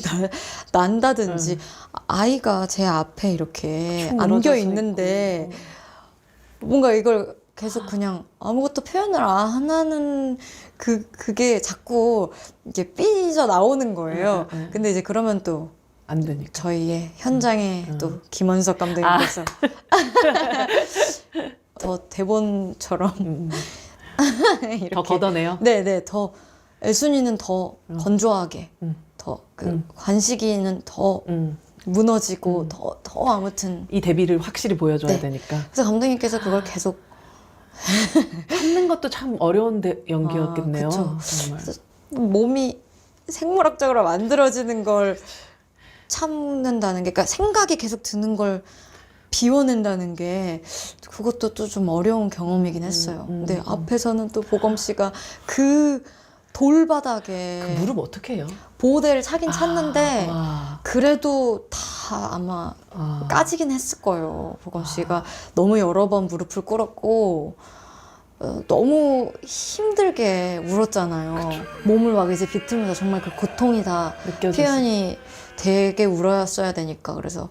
난다든지 아이가 제 앞에 이렇게 안겨 있는데 뭔가 이걸 계속 그냥 아무것도 표현을 안 하는 그게 자꾸 이게 삐져 나오는 거예요. 근데 이제 그러면 또 안 되니까. 저희의 현장에 또 김원석 감독님께서 더 대본처럼 이렇게. 더 걷어내요? 네네, 더 애순이는 더 건조하게, 더 관식이는 더 무너지고 더 아무튼 이 데뷔를 확실히 보여줘야 네. 되니까. 그래서 감독님께서 그걸 계속 참는 것도 참 어려운 연기였겠네요. 그쵸. 정말. 그래서 몸이 생물학적으로 만들어지는 걸 참는다는 게, 그러니까 생각이 계속 드는 걸 비워낸다는 게 그것도 또 좀 어려운 경험이긴 했어요. 근데 앞에서는 또 보검 씨가 그 돌바닥에 그 무릎 어떻게 해요? 보호대를 차긴 찼는데 와. 그래도 다 아마 까지긴 했을 거예요. 보검 씨가 너무 여러 번 무릎을 꿇었고 너무 힘들게 울었잖아요. 몸을 막 이제 비틀면서 정말 그 고통이 다 느껴졌어요. 표현이 되게 울었어야 되니까. 그래서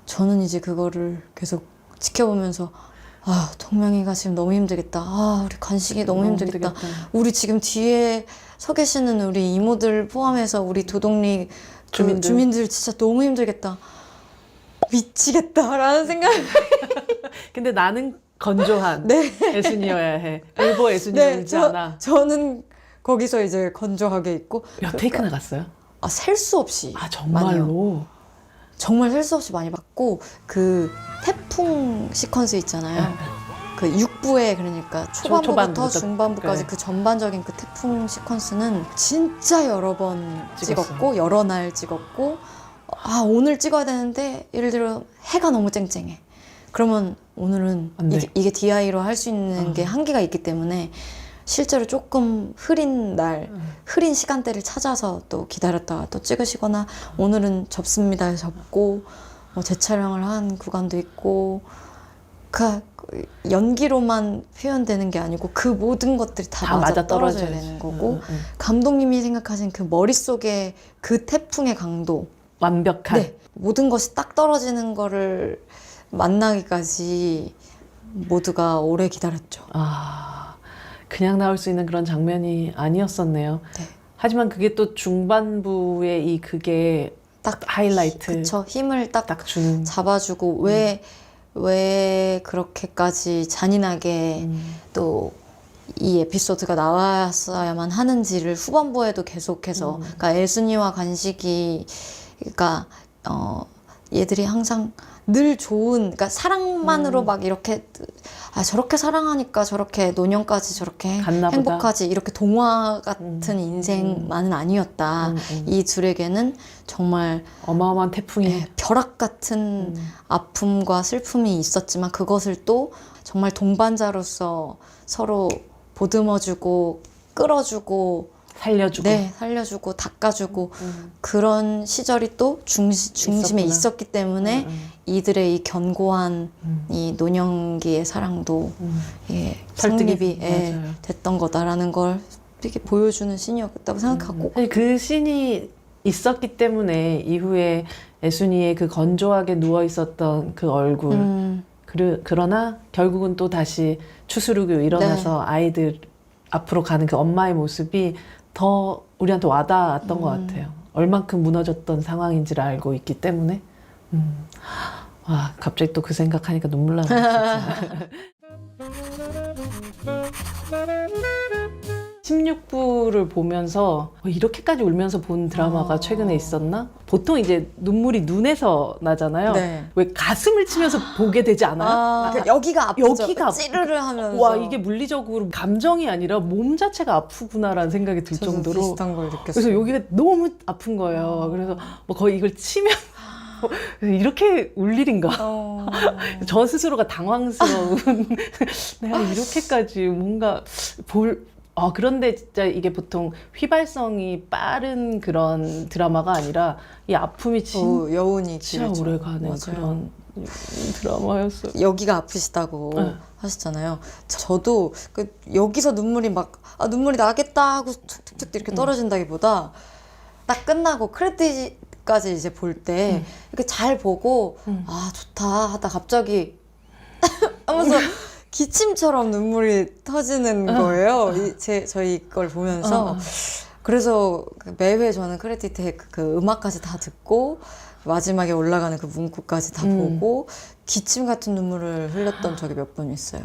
저는 이제 그거를 계속 지켜보면서 아, 동명이가 지금 너무 힘들겠다. 아, 우리 간식이 너무 힘들겠다. 우리 지금 뒤에 서 계시는 우리 이모들 포함해서 우리 도동리 그 주민들 진짜 너무 힘들겠다. 미치겠다라는 생각이. 근데 나는 건조한 네. 애순이어야 해. 일보 애순이 울지 않아. 저는 거기서 이제 건조하게 있고. 몇 테이크나 갔어요? 아, 셀 수 없이. 아 정말로? 정말 셀 수 없이 많이 받고 그 태풍 시퀀스 있잖아요. 그 6부에 그러니까 초반부부터 초반부터, 중반부까지 네. 그 전반적인 그 태풍 시퀀스는 진짜 여러 번 찍었고 여러 날 찍었고 아 오늘 찍어야 되는데 예를 들어 해가 너무 쨍쨍해. 그러면 오늘은 안 돼. 이게 DI로 할 수 있는 게 한계가 있기 때문에 실제로 조금 흐린 날, 흐린 시간대를 찾아서 또 기다렸다가 또 찍으시거나 오늘은 접습니다 해서 접고 재촬영을 한 구간도 있고 그 연기로만 표현되는 게 아니고 그 모든 것들이 다 맞아 떨어져야 되는 거고 감독님이 생각하신 그 머릿속에 그 태풍의 강도 완벽한. 네, 모든 것이 딱 떨어지는 거를 만나기까지 모두가 오래 기다렸죠. 아 그냥 나올 수 있는 그런 장면이 아니었었네요. 네. 하지만 그게 또 중반부에 이 그게 딱 하이라이트. 그쵸. 힘을 딱 주는. 잡아주고 왜 그렇게까지 잔인하게 또 이 에피소드가 나왔어야만 하는지를 후반부에도 계속해서 그러니까 애순이와 간식이가 얘들이 항상 늘 좋은 그러니까 사랑만으로 막 이렇게 아 저렇게 사랑하니까 저렇게 노년까지 저렇게 갔나 보다. 행복하지 이렇게 동화 같은 인생만은 아니었다. 이 둘에게는 정말 어마어마한 태풍이. 네, 벼락 같은 아픔과 슬픔이 있었지만 그것을 또 정말 동반자로서 서로 보듬어주고 끌어주고 살려주고. 네, 살려주고 닦아주고 그런 시절이 또 중심에 있었구나. 있었기 때문에 이들의 이 견고한 이 노년기의 사랑도 예, 설득이 성립이 예, 맞아요. 됐던 거다라는 걸 되게 보여주는 신이었다고 생각하고 사실 그 씬이 있었기 때문에 이후에 애순이의 그 건조하게 누워 있었던 그 얼굴 그러나 결국은 또 다시 추스르고 일어나서 아이들 앞으로 가는 그 엄마의 모습이 더 우리한테 와닿았던 것 같아요. 얼만큼 무너졌던 상황인지를 알고 있기 때문에. 와, 갑자기 또 그 생각하니까 눈물 나네, 진짜. 16부를 보면서 이렇게까지 울면서 본 드라마가 최근에 있었나? 보통 이제 눈물이 눈에서 나잖아요. 네. 왜 가슴을 치면서 보게 되지 않아요? 그 여기가 아프죠. 여기가 찌르르 하면서 와, 이게 물리적으로 감정이 아니라 몸 자체가 아프구나라는 생각이 들 저도 정도로. 비슷한 걸 느꼈어요. 그래서 여기가 너무 아픈 거예요. 그래서 뭐 거의 이걸 치면 이렇게 울 일인가? 저 스스로가 당황스러운 내가 이렇게까지 뭔가 그런데 진짜 이게 보통 휘발성이 빠른 그런 드라마가 아니라 이 아픔이 진짜 여운이 길죠. 오래 가는 맞아요. 그런 드라마였어요. 여기가 아프시다고 네. 하시잖아요. 저도 여기서 눈물이 눈물이 나겠다 하고 툭툭툭 이렇게 떨어진다기보다 딱 끝나고 크레딧까지 이제 볼 때 이렇게 잘 보고 아 좋다 하다 갑자기 하면서 기침처럼 눈물이 터지는 거예요. 저희 걸 보면서. 그래서 매회 저는 크레딧에 그 음악까지 다 듣고 마지막에 올라가는 그 문구까지 다 보고 기침 같은 눈물을 흘렸던 적이 몇 번 있어요.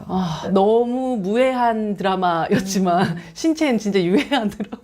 너무 무해한 드라마였지만 신체는 진짜 유해한 드라마.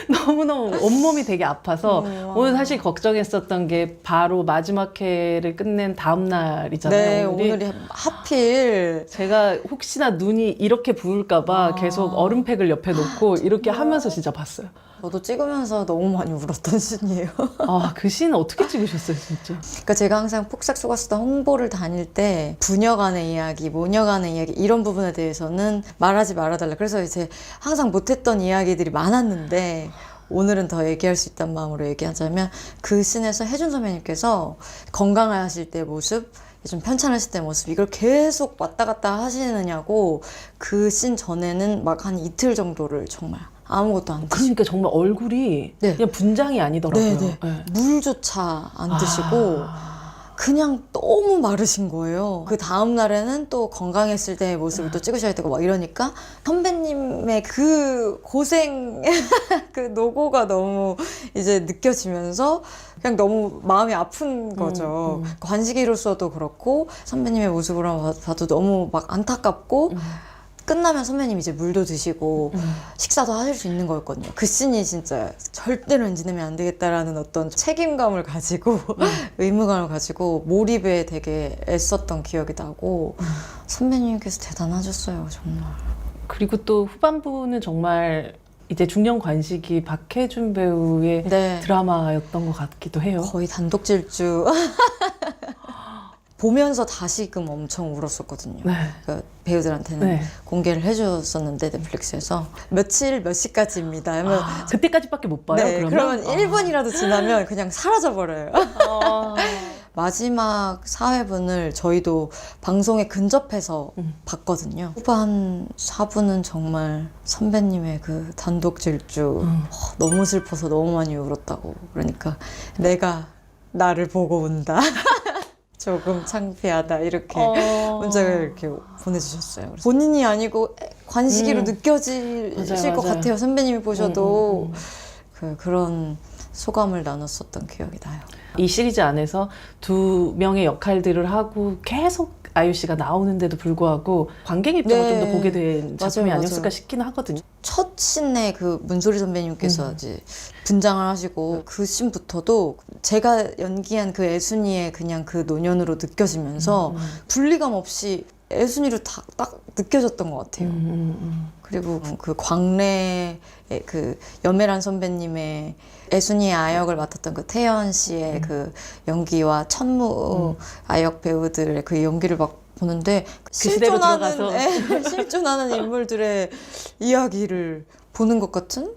너무너무 온몸이 되게 아파서 와. 오늘 사실 걱정했었던 게 바로 마지막 회를 끝낸 다음 날이잖아요. 네, 오늘이. 오늘이 하필 제가 혹시나 눈이 이렇게 부을까봐 계속 얼음팩을 옆에 놓고 이렇게 하면서 진짜 봤어요. 저도 찍으면서 너무 많이 울었던 씬이에요. 아, 그 씬 어떻게 찍으셨어요, 진짜? 그러니까 제가 항상 폭삭 속았수다 홍보를 다닐 때 부녀 간의 이야기, 모녀 간의 이야기 이런 부분에 대해서는 말하지 말아달라. 그래서 이제 항상 못했던 이야기들이 많았는데 오늘은 더 얘기할 수 있다는 마음으로 얘기하자면 그 씬에서 혜준 선배님께서 건강하실 때 모습, 좀 편찮으실 때 모습 이걸 계속 왔다 갔다 하시느냐고 그 씬 전에는 막 한 이틀 정도를 정말 아무것도 안 드시고 그러니까 정말 얼굴이 네. 그냥 분장이 아니더라고요. 네. 네. 물조차 안 드시고 그냥 너무 마르신 거예요. 그 다음 날에는 또 건강했을 때의 모습을 또 찍으셔야 되고 막 이러니까 선배님의 그 고생 그 노고가 너무 이제 느껴지면서 그냥 너무 마음이 아픈 거죠. 관식이로서도 그렇고 선배님의 모습으로 봐도 너무 막 안타깝고 끝나면 선배님 이제 물도 드시고 식사도 하실 수 있는 거였거든요. 그 씬이 진짜 절대로 엔지내면 안 되겠다라는 어떤 책임감을 가지고 의무감을 가지고 몰입에 되게 애썼던 기억이 나고 선배님께서 대단하셨어요, 정말. 그리고 또 후반부는 정말 이제 중년 관식이 박해준 배우의 네. 드라마였던 것 같기도 해요. 거의 단독 질주. 보면서 다시금 엄청 울었었거든요. 네. 그 배우들한테는 네. 공개를 해줬었는데 넷플릭스에서 며칠 몇 시까지입니다. 하면 그때까지밖에 못 봐요. 네, 그러면? 그러면 1분이라도 지나면 그냥 사라져버려요. 아. 마지막 4회분을 저희도 방송에 근접해서 봤거든요. 후반 4부는 정말 선배님의 그 단독 질주 너무 슬퍼서 너무 많이 울었다고. 그러니까 내가 나를 보고 운다. 조금 창피하다 이렇게 문자를 이렇게 보내주셨어요. 그래서 본인이 아니고 관식이로 느껴지실 맞아요, 것 맞아요. 같아요. 선배님이 보셔도 그런 소감을 나눴었던 기억이 나요. 이 시리즈 안에서 두 명의 역할들을 하고 계속 아유 씨가 나오는데도 불구하고 관객 입장을 좀 더 보게 된 작품이 맞아요, 아니었을까 맞아요. 싶기는 하거든요. 첫 씬에 그 문소리 선배님께서 이제 분장을 하시고 그 씬부터도 제가 연기한 그 애순이의 그냥 그 노년으로 느껴지면서 분리감 없이 애순이로 딱 느껴졌던 것 같아요. 그리고 그 광래의 그 염혜란 선배님의 애순이의 아역을 맡았던 그 태연 씨의 그 연기와 천무 아역 배우들의 그 연기를 막 보는데 시대로 들어가서. 실존하는 인물들의 이야기를 보는 것 같은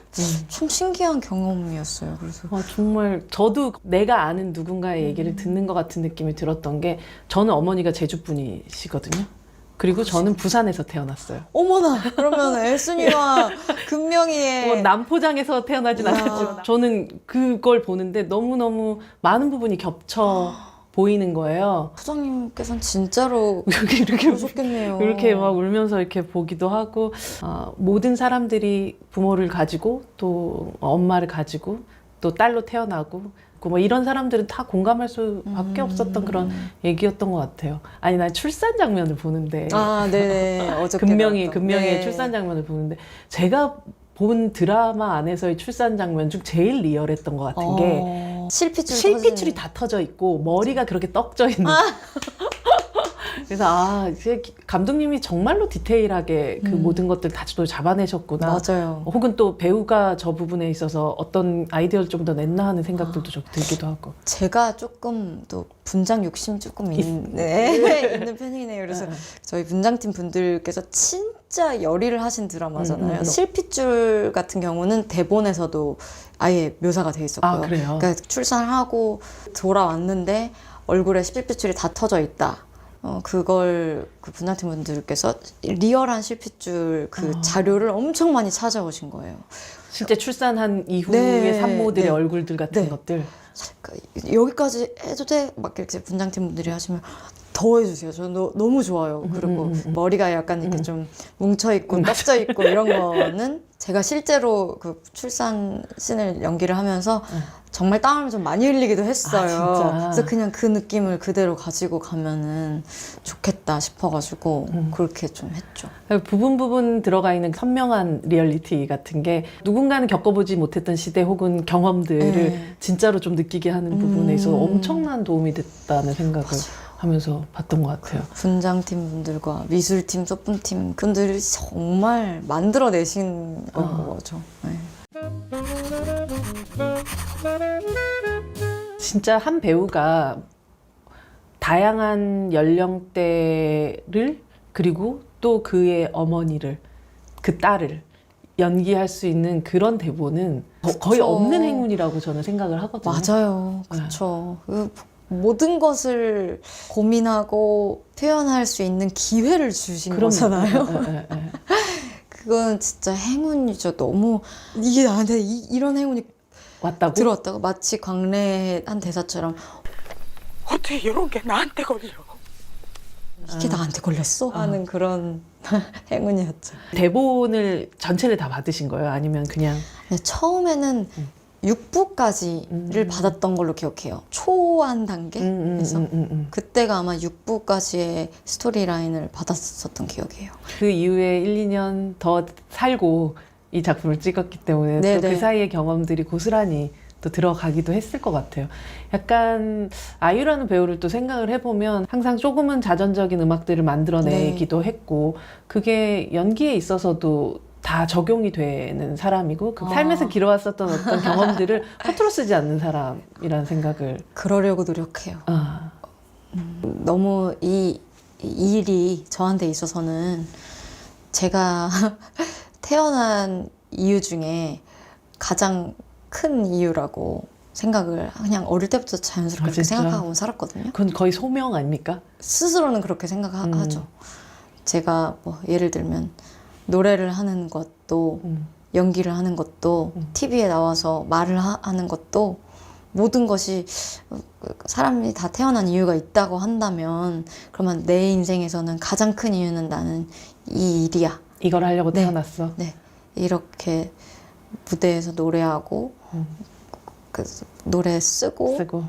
좀 신기한 경험이었어요. 그래서 정말 저도 내가 아는 누군가의 얘기를 듣는 것 같은 느낌이 들었던 게 저는 어머니가 제주 분이시거든요. 그리고 저는 부산에서 태어났어요. 어머나 그러면 애순이와 금명이의 뭐 남포장에서 태어나진 이야. 않았지만 저는 그걸 보는데 너무너무 많은 부분이 겹쳐 보이는 거예요. 소장님께서는 진짜로 이렇게 그러셨겠네요. 이렇게 막 울면서 이렇게 보기도 하고 모든 사람들이 부모를 가지고 또 엄마를 가지고 또 딸로 태어나고 뭐 이런 사람들은 다 공감할 수밖에 없었던 그런 얘기였던 것 같아요. 아니 난 출산 장면을 보는데 네네 어저께 금명이의 나왔던. 출산 장면을 보는데 제가 본 드라마 안에서의 출산 장면 중 제일 리얼했던 것 같은 게 실핏줄이 다 터져 있고 머리가 그렇게 떡져 있는. 그래서 이제 감독님이 정말로 디테일하게 그 모든 것들 다 잡아내셨구나. 맞아요. 혹은 또 배우가 저 부분에 있어서 어떤 아이디어를 좀 더 냈나 하는 생각들도 좀 들기도 하고. 제가 조금 또 분장 욕심이 조금 있는 편이네요. 그래서 저희 분장팀 분들께서 진짜 열의를 하신 드라마잖아요. 실핏줄 같은 경우는 대본에서도 아예 묘사가 돼 있었고요. 그래요? 그러니까 출산하고 돌아왔는데 얼굴에 실핏줄이 다 터져 있다. 그걸 그 분장팀 분들께서 리얼한 실핏줄 그 자료를 엄청 많이 찾아오신 거예요. 실제 출산한 이후의 산모들의 얼굴들 같은 것들. 여기까지 해도 돼? 막 이렇게 분장팀 분들이 하시면 더 해주세요. 저는 너무 좋아요. 그리고 머리가 약간 이렇게 좀 뭉쳐있고 떡져있고 이런 거는 제가 실제로 그 출산 씬을 연기를 하면서 정말 땀을 좀 많이 흘리기도 했어요. 진짜? 그래서 그냥 그 느낌을 그대로 가지고 가면은 좋겠다 싶어가지고 그렇게 좀 했죠. 부분 들어가 있는 선명한 리얼리티 같은 게 누군가는 겪어보지 못했던 시대 혹은 경험들을 네. 진짜로 좀 느끼게 하는 부분에 있어서 엄청난 도움이 됐다는 생각을 하면서 봤던 것 같아요. 분장팀 분들과 미술팀, 소품팀 분들이 정말 만들어내신 건 거죠. 네. 진짜 한 배우가 다양한 연령대를 그리고 또 그의 어머니를 그 딸을 연기할 수 있는 그런 대본은 거의 그쵸. 없는 행운이라고 저는 생각을 하거든요. 맞아요. 그렇죠. 그 모든 것을 고민하고 표현할 수 있는 기회를 주신 그럼요. 거잖아요. 예, 예. 그건 진짜 행운이죠. 너무 이게 나한테 이런 행운이 왔다고? 들어왔다고 마치 광래의 한 대사처럼 어떻게 이런 게 나한테 걸려? 이게 나한테 걸렸어? 하는 그런 행운이었죠. 대본을 전체를 다 받으신 거예요? 아니면 그냥 근데 처음에는 6부까지를 받았던 걸로 기억해요. 초안 단계에서 그때가 아마 6부까지의 스토리라인을 받았었던 기억이에요. 그 이후에 1, 2년 더 살고 이 작품을 찍었기 때문에 또 네네. 그 사이의 경험들이 고스란히 또 들어가기도 했을 것 같아요. 약간 아이유라는 배우를 또 생각을 해보면 항상 조금은 자전적인 음악들을 만들어내기도 했고 그게 연기에 있어서도 다 적용이 되는 사람이고 그 삶에서 길어왔었던 어떤 경험들을 허투루 쓰지 않는 사람이라는 생각을 그러려고 노력해요. 아, 너무 이 일이 저한테 있어서는 제가 태어난 이유 중에 가장 큰 이유라고 생각을 그냥 어릴 때부터 자연스럽게 그렇게 진짜? 생각하고 살았거든요. 그건 거의 소명 아닙니까? 스스로는 그렇게 생각하죠. 제가 뭐 예를 들면 노래를 하는 것도 연기를 하는 것도 TV에 나와서 말을 하는 것도 모든 것이 사람이 다 태어난 이유가 있다고 한다면 그러면 내 인생에서는 가장 큰 이유는 나는 이 일이야. 이걸 하려고 네. 태어났어. 네, 이렇게 무대에서 노래하고 그 노래 쓰고 쓰고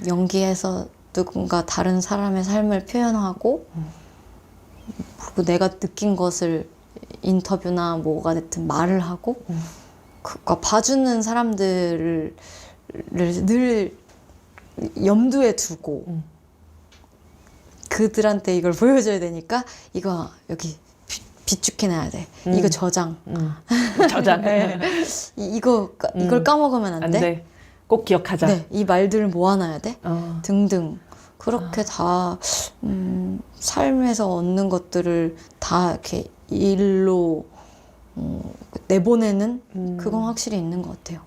연기해서 누군가 다른 사람의 삶을 표현하고 그리고 내가 느낀 것을 인터뷰나 뭐가 됐든 말을 하고 그러니까 봐주는 사람들을 늘 염두에 두고 그들한테 이걸 보여줘야 되니까 이거 여기 비축해놔야 돼. 이거 저장. 저장. 네. 이걸 까먹으면 안 안 돼. 돼. 꼭 기억하자. 네, 이 말들을 모아놔야 돼. 어. 등등. 그렇게 다 삶에서 얻는 것들을 다 이렇게 일로 내보내는 그건 확실히 있는 것 같아요.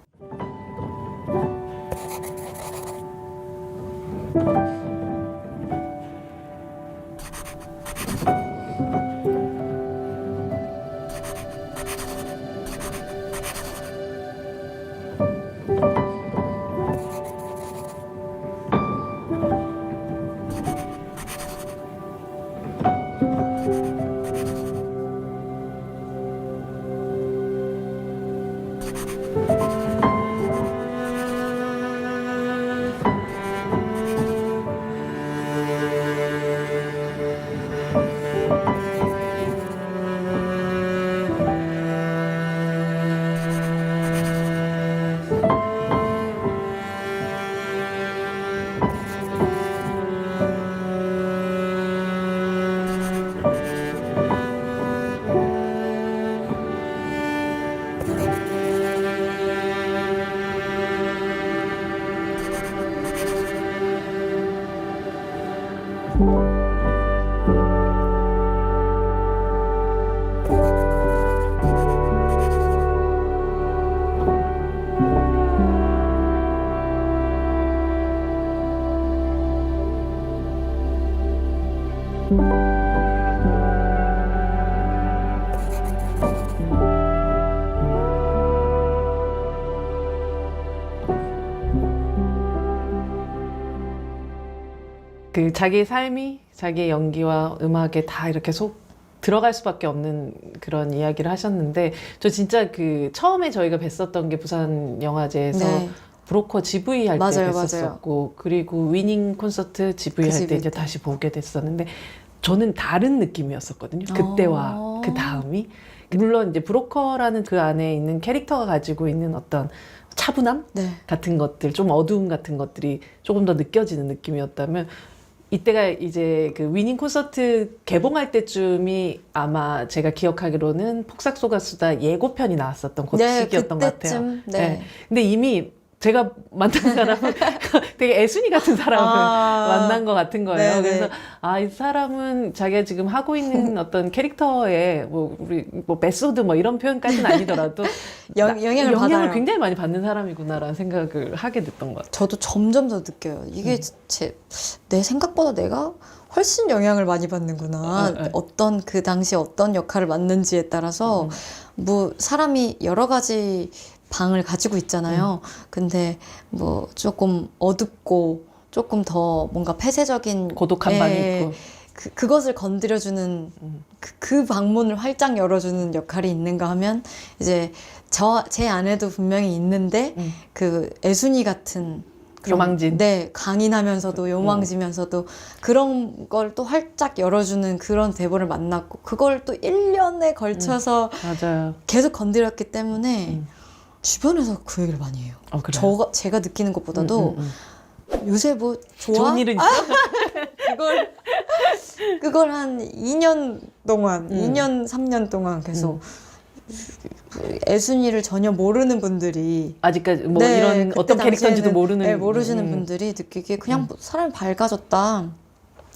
그 자기의 삶이 자기의 연기와 음악에 다 이렇게 속 들어갈 수밖에 없는 그런 이야기를 하셨는데 저 진짜 그 처음에 저희가 뵀었던 게 부산 영화제에서 네. 브로커 GV 할 때 맞아요, 뵀었었고 그리고 위닝 콘서트 GV 그 할 때 GV 이제 때. 다시 보게 됐었는데 저는 다른 느낌이었었거든요. 그때와 그 다음이 물론 이제 브로커라는 그 안에 있는 캐릭터가 가지고 있는 어떤 차분함 네. 같은 것들, 좀 어두움 같은 것들이 조금 더 느껴지는 느낌이었다면 이때가 이제 그 위닝 콘서트 개봉할 때쯤이 아마 제가 기억하기로는 폭삭 속았수다 예고편이 나왔었던 그 네, 시기였던 것 같아요. 그때쯤, 네. 근데 이미 제가 만난 사람은 되게 애순이 같은 사람을 만난 것 같은 거예요. 네네. 그래서 아, 이 사람은 자기가 지금 하고 있는 어떤 캐릭터에 뭐 우리 뭐 메소드 뭐 이런 표현까지는 아니더라도 영향을 받아요. 굉장히 많이 받는 사람이구나라는 생각을 하게 됐던 것 같아요. 저도 점점 더 느껴요. 이게 내 생각보다 내가 훨씬 영향을 많이 받는구나. 어떤 그 당시 어떤 역할을 맡는지에 따라서 뭐 사람이 여러 가지 방을 가지고 있잖아요. 근데 뭐 조금 어둡고 조금 더 뭔가 폐쇄적인 고독한 예, 방이 있고. 그것을 건드려주는 그 방문을 활짝 열어주는 역할이 있는가 하면 이제 제 안에도 분명히 있는데 그 애순이 같은 그런, 요망진. 네, 강인하면서도 요망지면서도 그런 걸 또 활짝 열어주는 그런 대본을 만났고 그걸 또 1년에 걸쳐서 맞아요. 계속 건드렸기 때문에 주변에서 그 얘기를 많이 해요. 그래요? 제가 느끼는 것보다도 요새 뭐 좋아? 좋은 일은 있어? 그걸 한 2년 동안, 2년, 3년 동안 계속 애순이를 전혀 모르는 분들이 아직까지 뭐 네, 이런 그때 어떤 캐릭터인지도 당시에는, 모르는 네, 모르시는 분들이 느끼기에 그냥 뭐 사람이 밝아졌다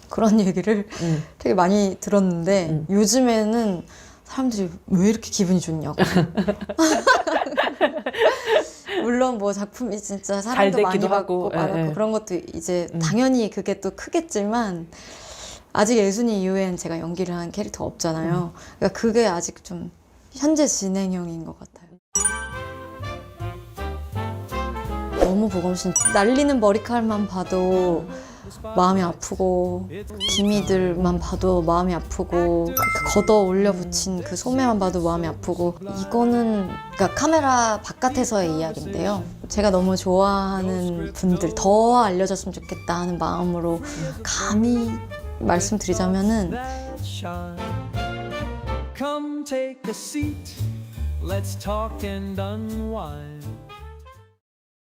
그런 얘기를 되게 많이 들었는데 요즘에는 사람들이 왜 이렇게 기분이 좋냐고. 물론 뭐 작품이 진짜 사랑도 많이 됐기도 받고 하고, 많았고 예, 예. 그런 것도 이제 당연히 그게 또 크겠지만 아직 예순이 이후엔 제가 연기를 한 캐릭터가 없잖아요. 그러니까 그게 아직 좀 현재 진행형인 것 같아요. 너무 보고 싶 날리는 머리칼만 봐도 마음이 아프고 기미들만 봐도 마음이 아프고 그 걷어 올려 붙인 그 소매만 봐도 마음이 아프고 이거는 그러니까 카메라 바깥에서의 이야기인데요. 제가 너무 좋아하는 분들 더 알려졌으면 좋겠다 하는 마음으로 감히 말씀드리자면은 Come take a seat. Let's talk and unwind.